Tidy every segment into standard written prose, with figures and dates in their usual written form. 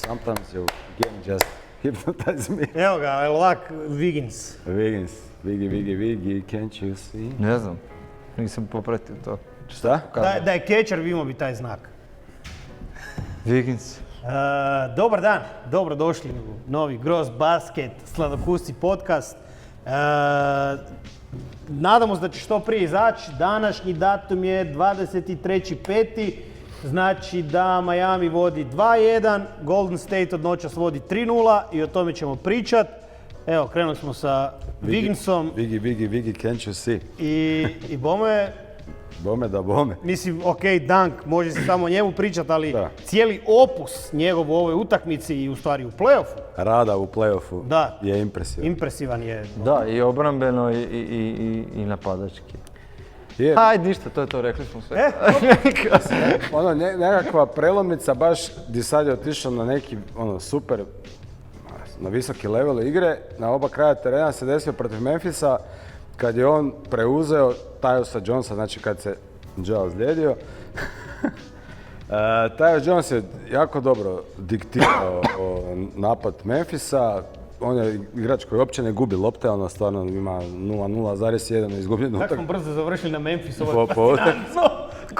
sometimes your game just hypnotizes me. Evo ga, jel ovak Wiggins. Wiggins, Vigi, can't you see? Ne znam, nisam popratio to. Šta? Da je catcher, imao bi taj znak. Wiggins. Dobar dan, dobrodošli u novi Gross Basket Sladokusci podcast. Nadamo se da će što prije izaći. Današnji datum je 23.5. Znači da Miami vodi 2-1, Golden State od noćas vodi 3-0 i o tome ćemo pričat. Evo, krenuli smo sa Wigginsom. Vigi, can't you see? I bome, Bome. mislim, ok, Dunk, može se samo o njemu pričat, ali Da. cijeli opus njegov u ovoj utakmici i u stvari u play-offu, Rada u play-offu Da. je impresivan. impresivan je. Da, i obrambeno i napadački. Je, Hajde, ništa, to je to, rekli smo sve. ono, nekakva prelomnica baš gdje sad je otišao na neki super, na visoki level igre. Na oba kraja terena se desio protiv Memphisa kad je on preuzeo Tyusa Jonesa, znači kad se Joe ozlijedio. Tyus Jones je jako dobro diktirao napad Memphisa. On je igrač koji uopće ne gubi lopte, ono stvarno ima 0,1 izgubljenu Tako smo utakmicu. brzo završili na Memphis, ovo je Po fascinantno,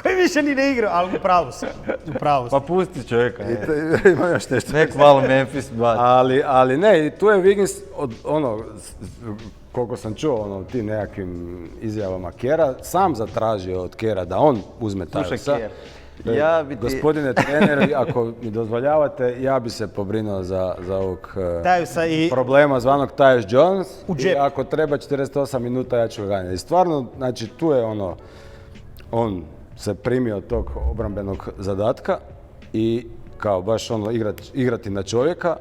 koji više ni ne igra, ali upravo se. Pa pusti čovjeka. Ima još nešto. Nek malo Memphis baci. Ali ne, i tu je Wiggins, koliko sam čuo tim nekakvim izjavama Kera, sam zatražio od Kera da on uzme Slušaj, Tyusa. Ker, ja bi ti... Gospodine trener, ako mi dozvoljavate, ja bi se pobrinuo za ovog Tyusa i problema zvanog Tyus Jones. U I džep. ako treba 48 minuta, ja ću ga ganjati. I stvarno, znači tu je on se primio tog obrambenog zadatka i kao baš igrati na čovjeka.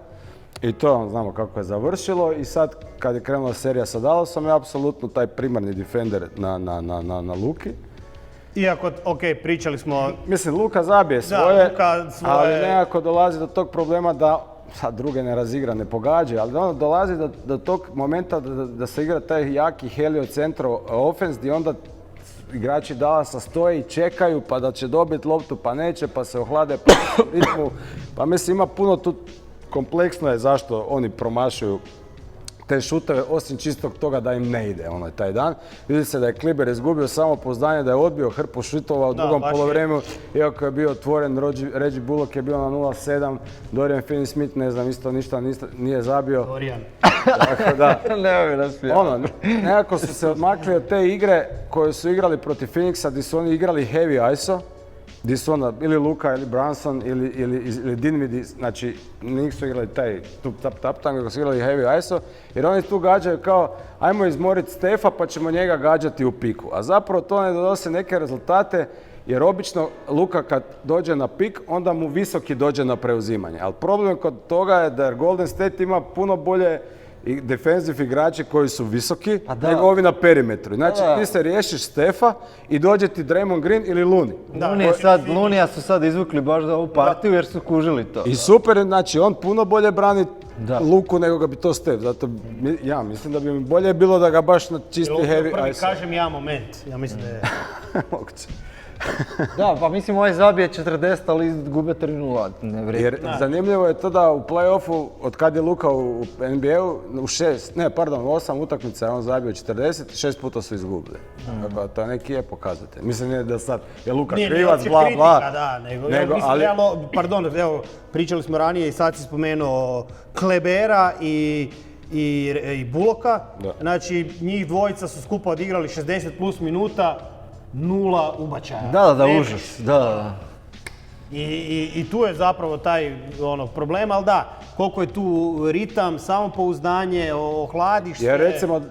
I to znamo kako je završilo i sad kad je krenula serija sa Dallasom je apsolutno taj primarni defender na Luki. iako, ok, pričali smo, Mislim, Luka zabije svoje, Luka svoje. ali nekako dolazi do tog problema da sad druge ne razigra, ne pogađa, ali ono dolazi do tog momenta da se igra taj jaki heliocentro offense gdje onda igrači Dallasa stoje i čekaju pa da će dobiti loptu pa neće, pa se ohlade pa ritmu. Pa mislim ima puno tu, kompleksno je zašto oni promašuju te šuteve, osim čistog toga da im ne ide taj dan. Vidi se da je Kliber izgubio samopouzdanje, da je odbio hrpu šutova u drugom poluvremenu, iako je bio otvoren, Reggie Bullock je bio na 0,7, Dorian Finney-Smith, ne znam, isto ništa nije zabio. Dorian. Tako da, Ne bi raspijao. nekako su se odmakli od te igre koje su igrali protiv Phoenixa, gdje su oni igrali heavy ISO, gdje su onda ili Luka ili Brunson ili Dinwiddie, znači nisu igrali taj tap, nego su igrali heavy ISO, jer oni tu gađaju kao ajmo izmoriti Stefa pa ćemo njega gađati u piku. A zapravo to ne donosi neke rezultate, jer obično Luka kad dođe na pik, onda mu visoki dođe na preuzimanje. Ali problem kod toga je da Golden State ima puno bolje i defensive igrači koji su visoki nego ovi na perimetru. Znači ti se riješiš Stefa i dođe ti Draymond Green ili Looney. Lunija su sad izvukli baš za ovu partiju jer su kužili to. I super, znači on puno bolje brani Luku nego ga bi to Stef. Zato ja mislim da bi mi bolje bilo da ga baš na čisti heavy Prvi ISO. kažem ja moment, ja mislim da je... Moguće. Da, pa mislim ovaj zabije 40, ali gube 3-0, ne vrijedi. Jer zanimljivo je to da u play-offu, od kad je Luka u NBA-u, u 8 utakmica je on zabio 40, 6 puta su izgubili. Tako, to neki je pokazatelj. Mislim nije da sad je Luka krivac, bla bla. Da, nego mislim, realno, pardon, evo, pričali smo ranije i sad si spomenuo Klebera i Bullocka. Da. Znači, njih dvojica su skupa odigrali 60 plus minuta, 0 ubačaja. Da, Nemaš. užas, da. I tu je zapravo taj problem, ali da, koliko je tu ritam, samopouzdanje, ohladiš se. Jer recimo,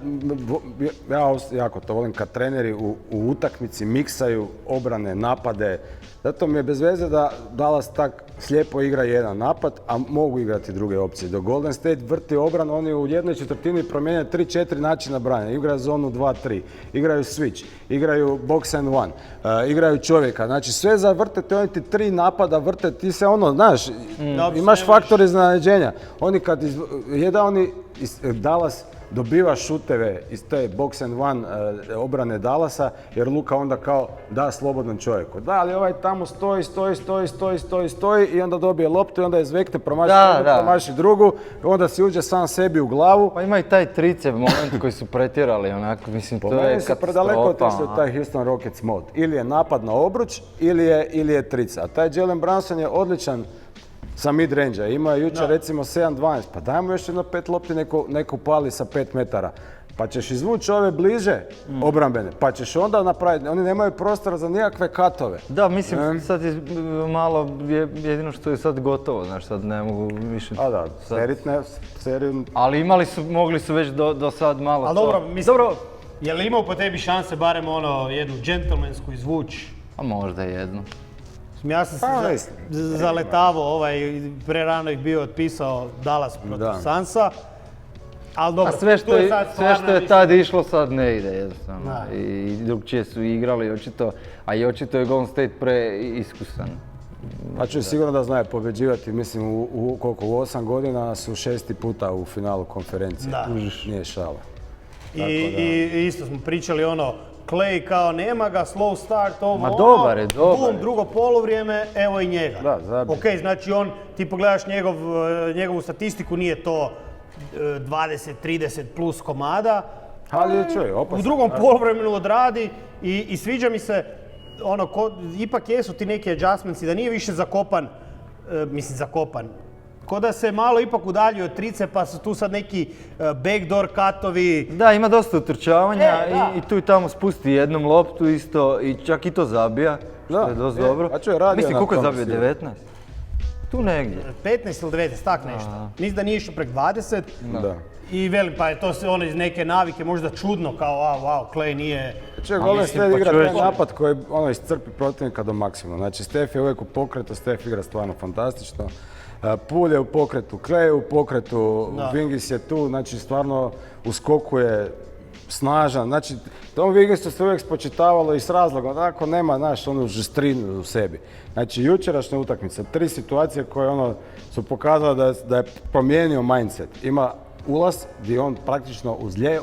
ja jako to volim kad treneri u utakmici miksaju obrane, napade. Zato mi je bez veze da Dallas tak slijepo igra jedan napad, a mogu igrati druge opcije. Dok Golden State vrti obranu, oni u jednoj četvrtini promijene 3-4 načina branja. Igraju zonu 2-3, igraju switch, igraju box and one, igraju čovjeka. Znači sve zavrtete, oni ti 3 napada vrte, ti se imaš faktor iznenađenja. Oni kad Dallas dobiva šuteve iz te box and one obrane Dallasa, jer Luka onda kao da slobodnom čovjeku. Da, ali ovaj tamo stoji i onda dobije loptu i onda izvekne, promaši drugu, onda si uđe sam sebi u glavu. Pa ima i taj tricev moment koji su pretjerali, onako, mislim, to je Meni se predaleko katastrofa. otišli u taj Houston Rockets mod. Ili je napad na obruč, ili je trica. A taj Jalen Brunson je odličan sa mid-range-a. Imao je jučer recimo 7-12, pa dajmo još jedno 5 lopti neko pali sa 5 metara. Pa ćeš izvući ove bliže obrambene, pa ćeš onda napraviti, oni nemaju prostora za nikakve katove. Da, mislim, sad je malo, jedino što je sad gotovo, znaš, sad ne mogu više... A da, seriju... Ali mogli su već do sad malo... Ali dobro, mislim, je li imao po tebi šanse barem jednu džentlmensku izvući? A možda jednu. Ja sam se zaletavao, prerano ih bio otpisao Dallas protiv Sansa. Ali dobro, a sve što je tad išlo sad ne ide jednostavno. I drugčije su igrali očito, a i očito je Golden State preiskusan. Pa ću sigurno da znaju pobjeđivati, mislim u 8 godina su 6. puta u finalu konferencije. Da. Nije šala. I isto smo pričali Clay kao nema ga, slow start, dobar je. Boom, drugo poluvrijeme, evo i njega. Da, zabij. Ok, znači ti pogledaš njegovu statistiku, nije to 20-30 plus komada. Ali je čuj, opasno. U drugom poluvremenu odradi i sviđa mi se, ipak jesu ti neki adjustments i da nije više zakopan, ko da se malo ipak udaljio od trice, pa su tu sad neki backdoor katovi. Da, ima dosta utrčavanja i tu i tamo spusti jednom loptu isto i čak i to zabija, što je dosta dobro. Mislim, koliko je zabio, 19? Tu negdje. 15 ili 19, tak nešto. Mislim da nije išao prek 20. Da. I velim, pa je to se iz neke navike možda čudno, kao wow, Clay nije... Golden State igra taj napad koji iscrpi protivnika do maksimuma. Znači, Steph je uvijek u pokretu, Steph igra stvarno fantastično. Poole je u pokretu, Clay je u pokretu, Wingis je tu, znači stvarno u skoku je snažan. Znači, tom Wingisu se uvijek spočitavalo i s razlogom, tako nema, onu žestrinu u sebi. Znači, jučerašnja utakmica, 3 situacije koje su pokazale da je promijenio mindset. Ima ulaz gdje on praktično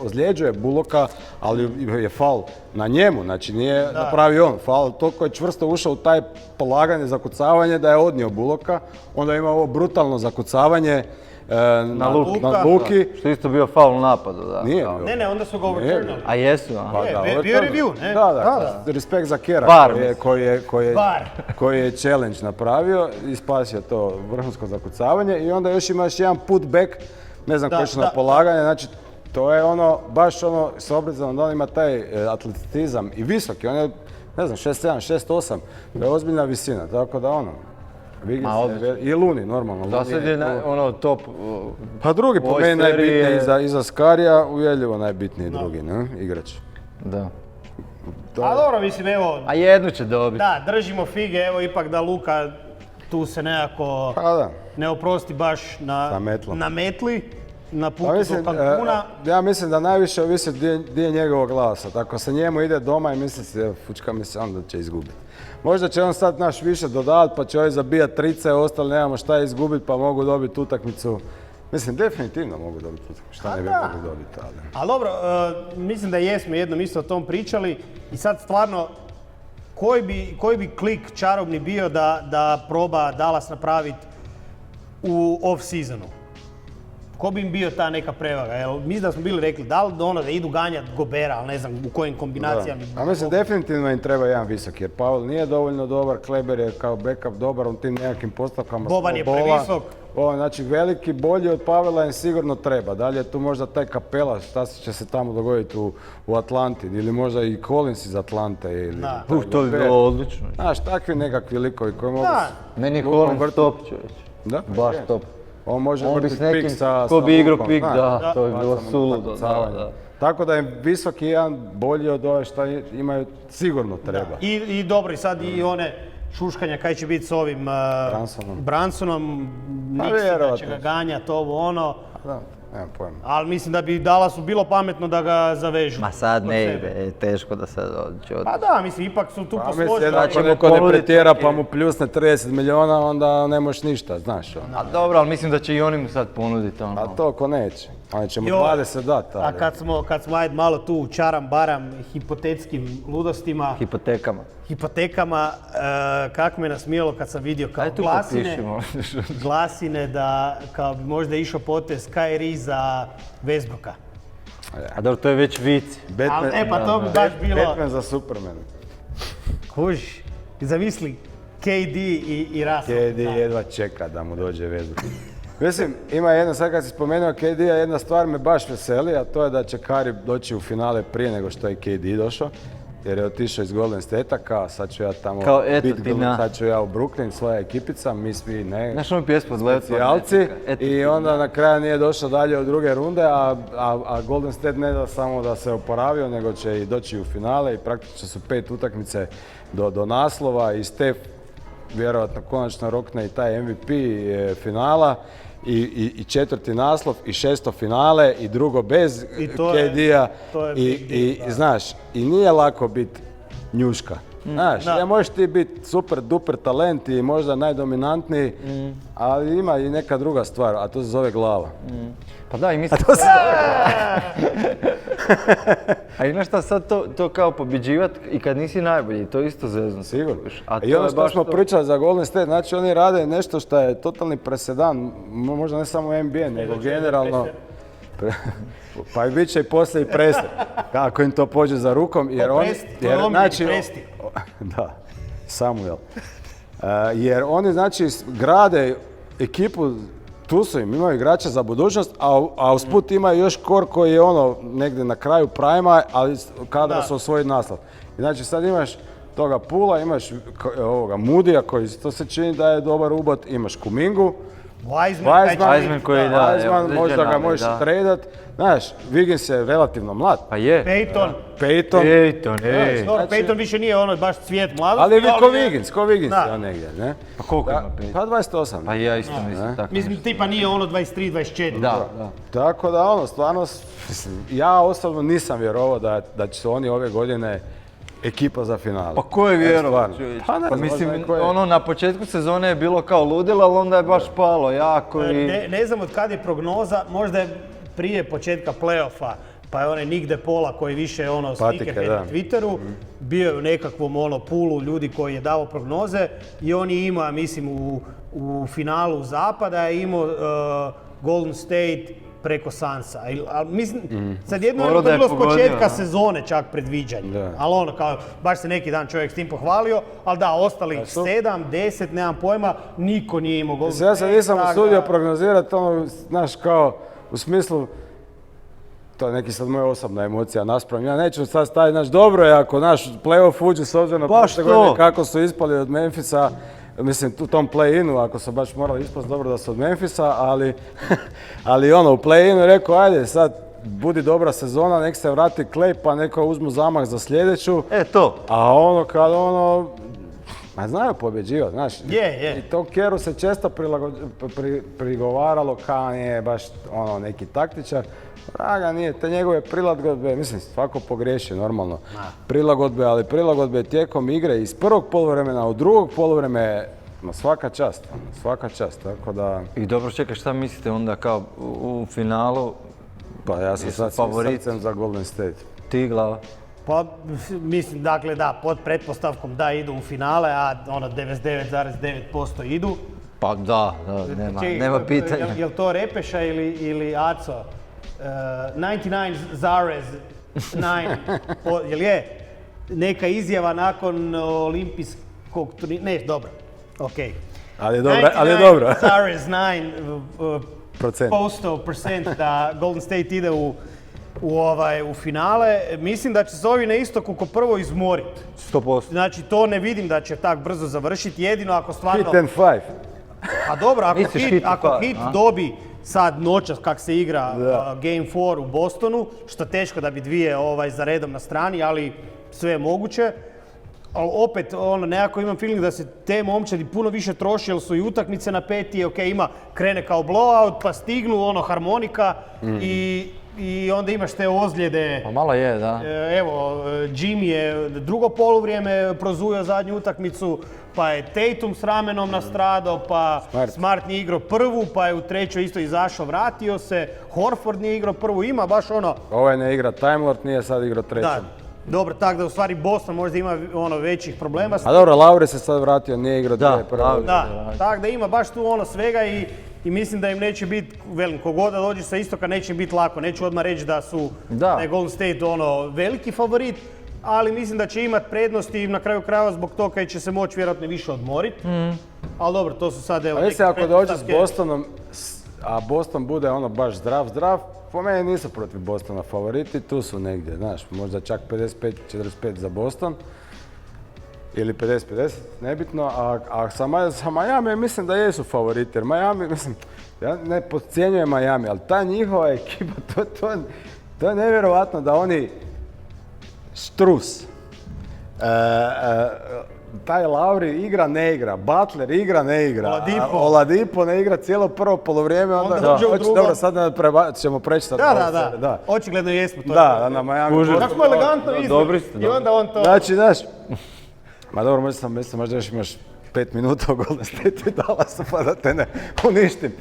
ozljeđuje Bullocka, ali je faul na njemu, znači nije napravio on faul. Toliko je čvrsto ušao u taj polaganje, zakucavanje da je odnio Bullocka. Onda ima ovo brutalno zakucavanje na Luki. Što je isto bio faul u napadu, da. Nije bio. Ne, onda su ga overturnali. A jesu, Bio je review, ne? Da. Respekt za Kera koji je challenge napravio i spasio to vrhunsko zakucavanje. I onda još imaš jedan putback, ne znam koji na polaganje, znači to je baš s obzirom da on ima taj atletizam i visoki, on je, ne znam, 6'7", 6'8", to je ozbiljna visina, tako da i Luni, normalno. Da sad je top pa drugi po meni najbitniji iza Skarija, uvjerljivo najbitniji drugi, igrač. Da. A dobro, mislim, evo... A jednu će dobiti. Da, držimo fige, evo ipak da Luka tu se nekako ne oprosti baš na metli, na putu do Cancuna. Ja mislim da najviše ovisi gdje je njegovog glasa. Ako se njemu ide doma i misli se, fučka mi se, onda će izgubiti. Možda će on sad više dodavati pa će ovaj zabijati trice, ostali nemamo šta izgubiti pa mogu dobiti utakmicu. Mislim, definitivno mogu dobiti utakmicu, šta ne bi mogu dobiti. Ali dobro, mislim da jesmo jednom isto o tom pričali i sad stvarno koji bi klik čarobni bio da proba Dallas napraviti u off-seasonu? Ko bi im bio ta neka prevaga? Mislim da smo bili rekli da idu ganjati Gobera, ali ne znam u kojim kombinacijama. A mislim definitivno im treba jedan visok jer Pavel nije dovoljno dobar, Kleber je kao backup dobar u tim nekakvim postavkama. Boban je previsok. Znači veliki, bolji od Pavela im sigurno treba. Dalje je tu možda taj Kapela, šta će se tamo dogoditi u Atlanti ili možda i Collins iz Atlante. To bi bilo odlično. Znaš, takvi nekakvi likovi koji mogu... Meni je Collins top čovječ. Da? Baš top. On može vrtiti pik sa... Ko bi igrao pik, da, to bi bilo suludo. Tako da je visoki jedan bolji od ove šta imaju, sigurno treba. I dobro, i sad i one šuškanja kaj će biti s ovim Brunsonom, Nixi će ga ganjati, Da, nemam pojma. Ali mislim da bi Dallasu bilo pametno da ga zavežu. Ma sad ne ide, teško da sad će Pa da, mislim, ipak su tu posložili. Ako neko ne pretjera pa mu pljusne 30 milijuna, onda ne možeš ništa, znaš. A dobro, ali mislim da će i oni mu sad ponuditi A to ko neće. Ali ćemo 20 dati. A kad smo ajde malo tu čaram baram hipotetskim ludostima, hipotekama, kako me nasmijelo kad sam vidio kao glasine da kao bi možda išao potez Kyrie za Westbrooka. A dobro, to je već vic. Pa to bi baš bilo... Batman za Superman. Kuži, zamisli KD i Russell. KD jedva čeka da mu dođe Westbrook. Mislim, ima jedna, sad kad si spomenuo KD-a, jedna stvar me baš veseli, a to je da će Curry doći u finale prije nego što je KD došao. Jer je otišao iz Golden State-a, kao sad ću ja tamo biti, sad ću ja u Brooklyn, svoja ekipica, mi svi ne, znaš ono pjesmu specijalci. I onda na kraju nije došao dalje u druge runde, a Golden State ne da samo da se oporavio, nego će i doći u finale i praktično su 5 utakmice do naslova i Steph vjerojatno konačno rokne i taj MVP finala. I 4. naslov i 6. finale i drugo bez KD-a i znaš, i nije lako biti njuška. Znaš, možeš ti biti super duper talent i možda najdominantniji, ali ima i neka druga stvar, a to se zove glava. Pa da, i mislim... A i znaš šta, sad to kao pobjeđivat i kad nisi najbolji, to je isto zezno. Sigurno. I ono što smo pričali za Golden State, znači oni rade nešto što je totalni presedan, možda ne samo NBA, nego generalno. Pa i bit će i poslije i Presti, kako im to pođe za rukom, jer oni... Presti. Da, Samuel. Jer oni znači grade ekipu, tu su im, imaju igrača za budućnost, a usput imaju još kor koji je ono negdje na kraju prima, ali kadra su osvojiti naslov. I znači sad imaš toga Pula, imaš ovoga Moodya koji to se čini da je dobar ubot, imaš Kumingu, Wiseman koji možda ga možeš tradat. Znaš, Wiggins je relativno mlad. Pa je. Peyton više nije ono baš cvijet mladosti. Ali ko Wiggins je negdje, ne? Pa koliko ima Peyton? Pa 28. Pa ja isto mislim tako. Mislim, tipa nije ono 23, 24. Da. Tako da ono, stvarno, ja osobno nisam vjerovao da će se oni ove godine ekipa za finale. Pa ko je vjerovao? Pa mislim, ono na početku sezone je bilo kao ludilo, ali onda je baš palo jako i... Ne znam od kad je prognoza, možda je prije početka play-offa, pa je onaj Nick DePaula koji više ono sneakerhead na Twitteru, bio je u nekakvom poolu ljudi koji je dao prognoze i on je imao, mislim, u finalu zapada je imao Golden State preko Sansa. Ali mislim, sad jedno je bilo s početka sezone čak predviđanje. Ali ono, kao, baš se neki dan čovjek s tim pohvalio, ali da, ostalih 7, 10, nemam pojma, niko nije imao Golden State. Ja se nisam usudio prognozirati, ono, znaš, kao, u smislu, to je neki sad moja osobna emocija naspram. Ja neću sad staviti, znaš, dobro je ako naš play-off uđe s obzirom na prošle godine kako su ispali od Memphisa. Mislim, u tom play-inu, ako su baš morali ispast, dobro da su od Memphisa, ali ono, u play-inu rekao, ajde, sad budi dobra sezona, nek se vrati Klay, pa neko uzmu zamah za sljedeću. To. A ono, kad ono, ma znaju pobjeđivati, znaš. Je. I to Keru se često prigovaralo kao nije baš ono neki taktičar. Vraga nije, te njegove prilagodbe, mislim, svako pogriješi normalno. Prilagodbe, ali prilagodbe tijekom igre iz prvog poluvremena u drugog poluvreme, svaka čast, tako da... I dobro, čekaj, šta mislite onda kao u finalu? Pa ja sam sad srcem za Golden State. Ti glava? Pa mislim, dakle da, pod pretpostavkom da idu u finale, a ono 99,9% idu. Pa da, nema pitanja. Jel to Repeša ili Aco? 99 Zarez 9, jel je? Neka izjava nakon olimpijskog turnira, ne, dobro, okej. Ali je dobro. 99 Zarez 9% da Golden State ide u finale. Mislim da će se ovi na istoku ko prvo izmoriti. 100%. Znači to ne vidim da će tak brzo završiti, jedino ako stvarno... Hit and five. Pa dobro, ako hit dobi sad noćas kak se igra Game 4 u Bostonu, što teško da bi dvije za redom na strani, ali sve je moguće. Ali opet, nekako imam feeling da se te momčadi puno više troši, jer su i utakmice na peti, krene kao blowout, pa stignu harmonika i i onda imaš te ozljede. Pa malo je, da. Evo, Jimmy je drugo poluvrijeme prozujao zadnju utakmicu, pa je Tatum s ramenom nastradao, pa Smart nije igrao prvu, pa je u trećoj isto izašao, vratio se, Horford nije igrao prvu, ima baš ono... Ovaj ne igra Time Lord, nije sad igrao treću. Da, dobro, tako da u stvari Boston možda ima većih problema. A dobro, Lauri se sad vratio, nije igrao dvije prve. Da, tako da ima baš tu svega i mislim da im neće biti, velim, kogod da dođe sa istoka neće biti lako. Neću odmah reći da su Golden State veliki favorit, ali mislim da će imati prednosti i na kraju krajeva zbog toga će se moći vjerojatno više odmoriti. Ali dobro, to su sad evo... Mislim, ako dođe s Bostonom, a Boston bude baš zdrav, po meni nisu protiv Bostona favoriti, tu su negdje, znaš, možda čak 55-45 za Boston. Ili 50-50, nebitno, a sa Miami mislim da jesu favoriti, jer Miami, mislim, ja ne podcjenjujem Miami, ali ta njihova ekipa, to je nevjerovatno da oni Strus, taj Lauri igra, ne igra, Butler igra, ne igra, Oladipo ne igra cijelo prvo polovrijeme, onda uđe u drugo. Dobro, sad ćemo preći sad. Da, očigledno jesmo to. Da, na Miami. Kako smo elegantno izveli i onda on to... Znači, znaš, ma dobro, mislim, možda još imaš 5 minuta u Golden State i Dallasu pa da te ne uništim.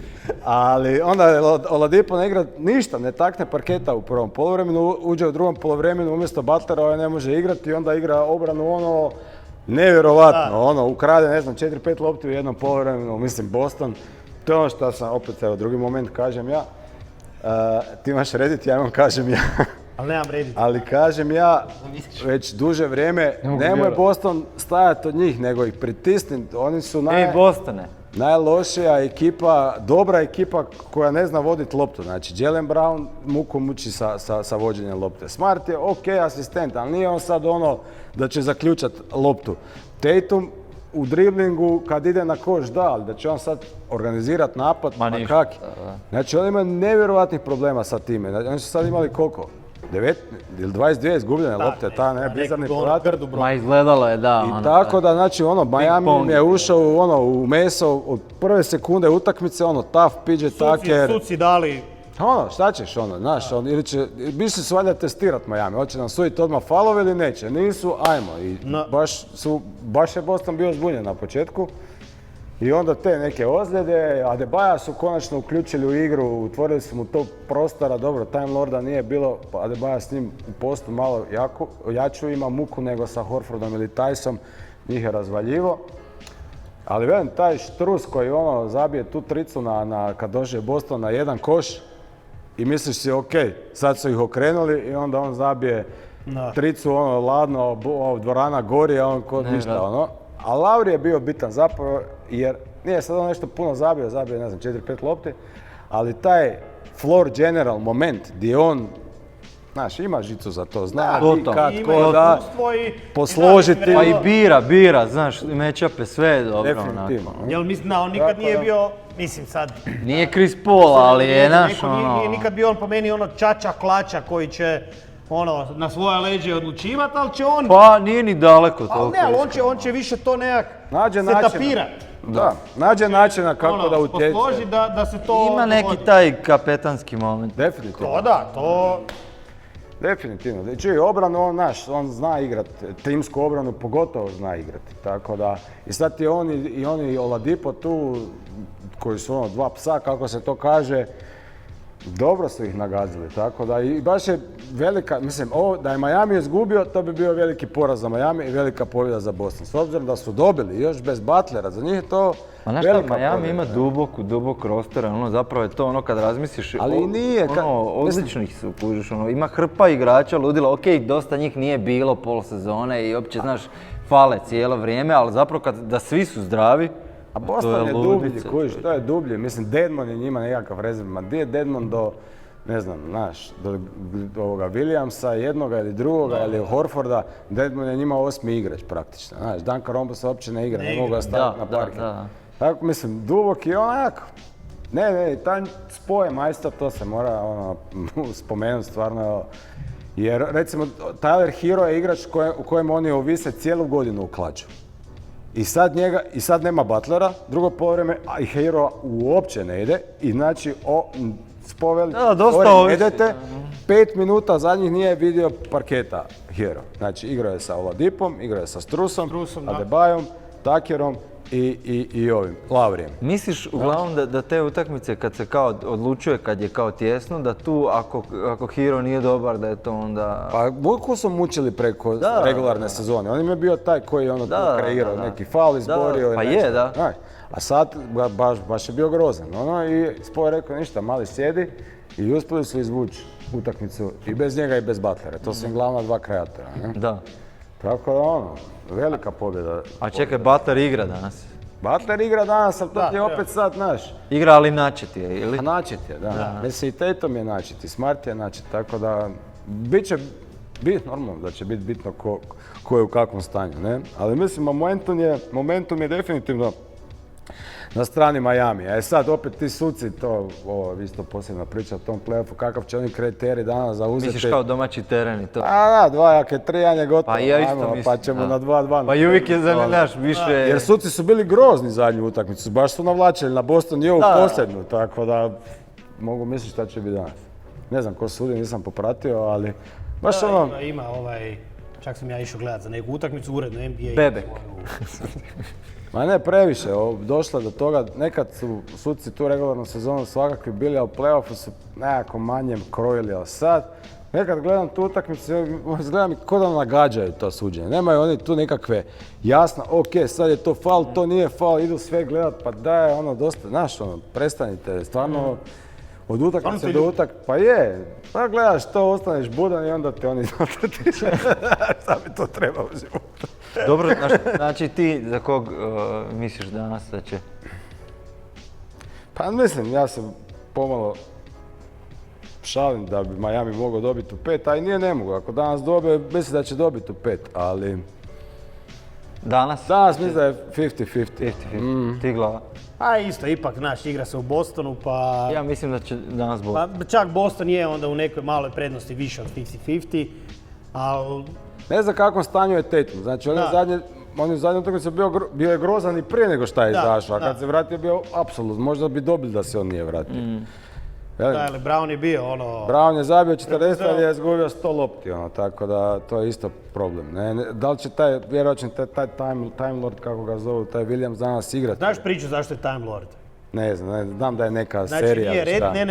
Ali onda Oladipo ne igra ništa, ne takne parketa u prvom poluvremenu, uđe u drugom poluvremenu umjesto Butlera, ovaj ne može igrati i onda igra obranu nevjerovatno, ukrade, ne znam, 4-5 lopti u jednom poluvremenu, mislim Boston. To je ono što sam, opet evo, drugi moment kažem ja, ti imaš Reddit, ja imam kažem ja. Ali nemam Reddit. Ali kažem ja, već duže vrijeme, nemoj Boston stajati od njih, nego ih pritisniti. Oni su najlošija ekipa, dobra ekipa koja ne zna voditi loptu. Znači, Jaylen Brown muku muči sa vođenjem lopte. Smart je ok asistent, ali nije on sad da će zaključati loptu. Tatum u driblingu kad ide na koš da, ali da će on sad organizirati napad, pa kaki. Znači, oni imaju nevjerovatnih problema sa time. Oni su sad imali koliko? 9 ili 22 izgubljene lopte, ta bizarni podatak. Ma izgledalo je, da. I tako da, znači, Miami je ušao u meso od prve sekunde utakmice, tough, PJ Tucker. Suci dali... Šta ćeš, znaš, ili će, biš se valjda testirat Miami, hoće nam suditi odmah falove ili neće, nisu, ajmo. I baš je Boston bio zbunjen na početku. I onda te neke ozljede, Adebaja su konačno uključili u igru, utvorili su mu tog prostora, dobro, Time Lorda nije bilo, pa Adebaja s njim u postu malo jaču, ima muku nego sa Horfordom ili Tysom, njih je razvaljivo. Ali velim, taj Strus koji zabije tu tricu kad dođe Boston na jedan koš i misliš si ok, sad su ih okrenuli i onda on zabije tricu, ladno, dvorana gori, a on kod ništa, A Lauri je bio bitan zapravo jer nije sad on nešto puno zabio ne znam 4-5 lopti, ali taj floor general moment gdje on, znaš, ima žicu za to, zna di kad ko da posložiti. Pa i bira, znaš, matchupe, sve je dobro. Definitivno. Jel mislim da on nikad nije bio, mislim sad... Nije Chris Paul, ali je naš Nije nikad bio on po meni čača klača koji će na svoje leđe odlučivati, ali će on... Pa nije ni daleko toliko. Ne, ali on će više to nekak setapirat. Da, nađe načina kako da utječe. Posloži da se to... Ima neki taj kapetanski moment. Definitivno. To... Definitivno. Čuj, obranu on zna igrati, timsku obranu pogotovo zna igrati. Tako da, i sad ti oni Oladipo tu, koji su dva psa, kako se to kaže, dobro su ih nagazili, tako da i baš je velika, mislim, da je Miami izgubio, to bi bio veliki poraz za Miami i velika pobjeda za Boston. S obzirom da su dobili još bez Butlera, za njih je to velika pobjeda. Miami ima dubok roster, zapravo je to kad razmisliš, ali nije, odličnih su, kužiš, ima hrpa igrača, ludilo, ok, dosta njih nije bilo pol sezone i uopće, znaš, fale cijelo vrijeme, ali zapravo da svi su zdravi, a Boston je dublji, to je dublji. Mislim, Dedmon je njima nekakav rezerv. Gdje je Dedmon do, ne znam, do ovoga Williamsa, jednoga ili drugoga, ili Horforda, Dedmon je njima 8. igrač praktično. Znaš, Duncan Robinson uopće ne igra, ne mogu ga staviti na parket. Tako, mislim, dubok i onako. Ne, taj spoj majstor, to se mora spomenuti stvarno. Jer, recimo, Tyler Hero je igrač u kojem oni ovise cijelu godinu u klaču. I sad nema Butlera, drugo poluvreme, a i Hero uopće ne ide i znači spoveli, dosta ovisi. idete, 5 minuta zadnjih nije vidio parketa Hero. Znači, igrao je sa Oladipom, igrao je sa Strusom, Adebayom, Takerom i ovim, Lavrijem. Misliš uglavnom da te utakmice kad se kao odlučuje, kad je kao tjesno, da tu ako Hero nije dobar, da je to onda... Pa Vojku su mučili preko regularne sezone. On im je bio taj koji je ono tu kreirao, neki faul izborio. Pa je, da. A sad baš je bio grozan. I Spo je rekao ništa, mali sjedi i uspjeli su izvući utakmicu i bez njega i bez Butlera. To su im glavna dva kreatora. Da. Tako da velika pobjeda. A čekaj, Butler igra danas. Butler igra danas, ali to ti je opet sad naš. Igra, ali načet je, ili? Načet je, da. Mislim, i Tatum je načet, i Smart je načet, tako da bit će normalno da će biti bitno ko je u kakvom stanju, ne? Ali mislim, momentum je definitivno na strani Miami. Sad opet ti suci, to isto posebna priča o tom play-offu, kakav će oni kriterij danas zauzeti. Misliš kao domaći teren i to? Da, dvojake, trijanje gotovo, pa ja isto mislim, pa ćemo na 2-2. Pa i uvijek je naš više... Jer suci su bili grozni zadnju utakmicu, baš su navlačili na Boston i ovu posljednju, tako da mogu misliti šta će biti danas. Ne znam ko sudi, nisam popratio, ali baš Ima čak sam ja išao gledat za neku utakmicu, uredno NBA. Bebek. Ma ne previše, došlo do toga, nekad su suci tu regularnu sezonu svakakvi bili, a u play-offu su nekako manje krojili, ali sad nekad gledam tu utakmicu, gledam i ko da nagađaju to suđenje. Nemaju oni tu nekakve jasno, sad je to faul, to nije faul, idu sve gledat, pa daj, dosta, znaš, prestanite, stvarno, od utakmice do utakmice, pa je, pa gledaš to, ostaneš budan i onda te oni dotrtiš. Šta bi to trebao u životu? Dobro, znači ti za kog misliš danas da će? Pa mislim, ja se pomalo šalim da bi Miami mogao dobiti u 5, a i nije ne mogu. Ako danas dobe, mislim da će dobiti u 5, ali... Danas? Danas mislim da je 50-50. 50-50, ti glava? A isto, ipak, igra se u Bostonu, pa... Ja mislim da će danas Boston. Pa čak Boston je onda u nekoj maloj prednosti više od 50-50, ali... Ne znam kakvom stanju je Tatum, znači on je zadnji utakmici bio je grozan i prije nego šta je izašao, a kad se vratio bio apsolutno, možda bi dobili da se on nije vratio. Ali Brown je bio Brown je zabio 40, ali je izgubio 100 lopti, tako da to je isto problem. Da li će vjerojatno taj Time Lord, kako ga zovu, taj Williams danas igrati? Znaš priču zašto je Time Lord? Ne znam da je neka serija.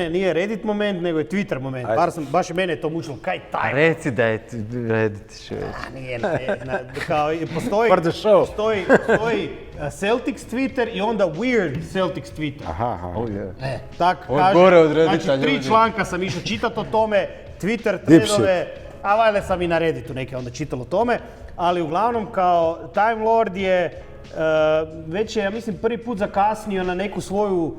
Nije Reddit moment, nego je Twitter moment. Baš i mene to mučilo, kaj Time? Reci da je Reddit šveć. Nije, postoji Celtics Twitter i onda Weird Celtics Twitter. Aha. Tak kaže, znači 3 članka sam išao čitati o tome, Twitter threadove, a valjda sam i na Redditu neke onda čitalo o tome, ali uglavnom kao Time Lord je već je, ja mislim, prvi put zakasnio na neku svoju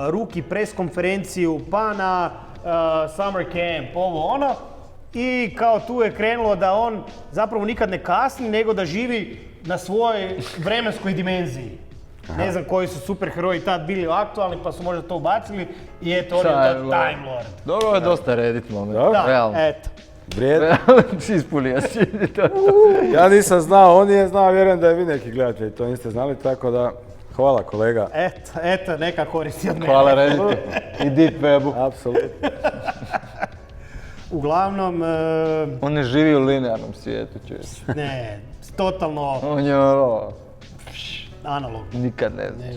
rookie press konferenciju, pa na summer camp, i kao tu je krenulo da on zapravo nikad ne kasni, nego da živi na svojoj vremenskoj dimenziji. Ne znam koji su superheroji tad bili aktualni, pa su možda to ubacili i eto, on je to Time Lord. Dobro je dosta Reddit moment, realno. Eto. Ispunio si to. Ja nisam znao, on nije znao, vjerujem da je vi neki gledatelji to niste znali, tako da hvala kolega. Eto, neka koristi od mene. Hvala Redditu i Deep Webu. Apsolutno. Uglavnom... On ne živi u linearnom svijetu, čuješ. Ne, totalno... On je analogno. Nikad ne znaš.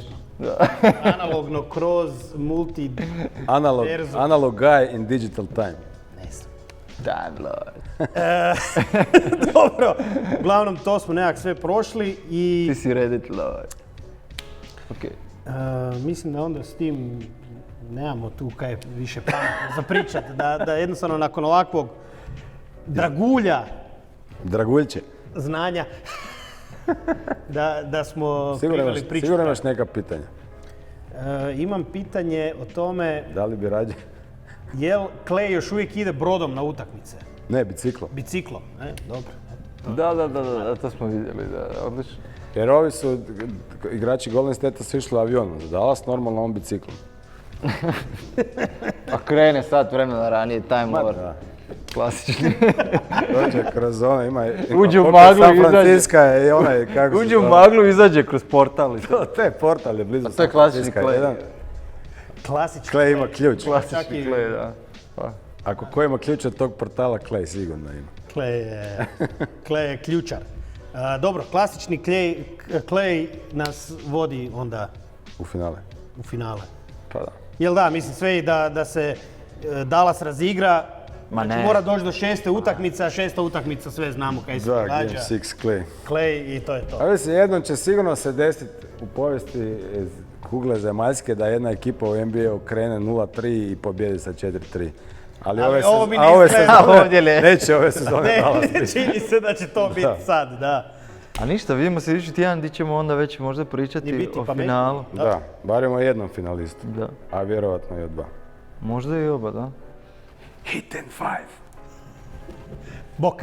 Analogno kroz multi... Analog guy in digital time. Time Lord. Dobro, uglavnom to smo nekak sve prošli i... Ti si Reddit Lord. Okay. Mislim da onda s tim nemamo tu kaj više pametno za pričat, da jednostavno nakon ovakvog Draguljče. Znanja, da smo privali priču. Sigurno imaš neka pitanja. Imam pitanje o tome... Da li bi rađe? Jel Clay još uvijek ide brodom na utakmice? Ne, biciklom. Biciklom, dobro. Da, to smo vidjeli, odlično. Jer ovi su, igrači Golden State su išli avionom za Dallas, normalno on biciklom. A krene sat vremena ranije, Time Lord. Klasični. Dođe kroz ono, ima... Uđe u maglu i izađe. Uđe u maglu i izađe kroz portal. To je portal, je blizu San Francisco. To je klasični Clay. Klasični Clay ima ključ. Klasični Clay, da. Pa. Ako ko ima ključ od tog portala, Clay sigurno ima. Clay je ključar. Dobro, klasični Clay nas vodi onda U finale. u finale. Pa da. Jel da, mislim sve i da se Dallas razigra, Ma znači ne. mora doći do 6. utakmice, a 6. utakmica sve znamo kaj se Da, događa. Game 6 Clay. Clay i to je to. A mislim, jednom će sigurno se desiti u povijesti iz kugle zemaljske da jedna ekipa u NBA-u krene 0-3 i pobjedi sa 4-3. Ali ovo mi ne ove izgleda. sezone, neće ove sezone Dallas Ne, biti. čini se da će to biti sad, da. A ništa, vidimo se idući tjedan gdje ćemo onda već možda pričati biti o pametniji. finalu. Da, barem o jednom finalistu, Da. a vjerovatno i o dva. Možda i oba, da. Hit and five. Bok.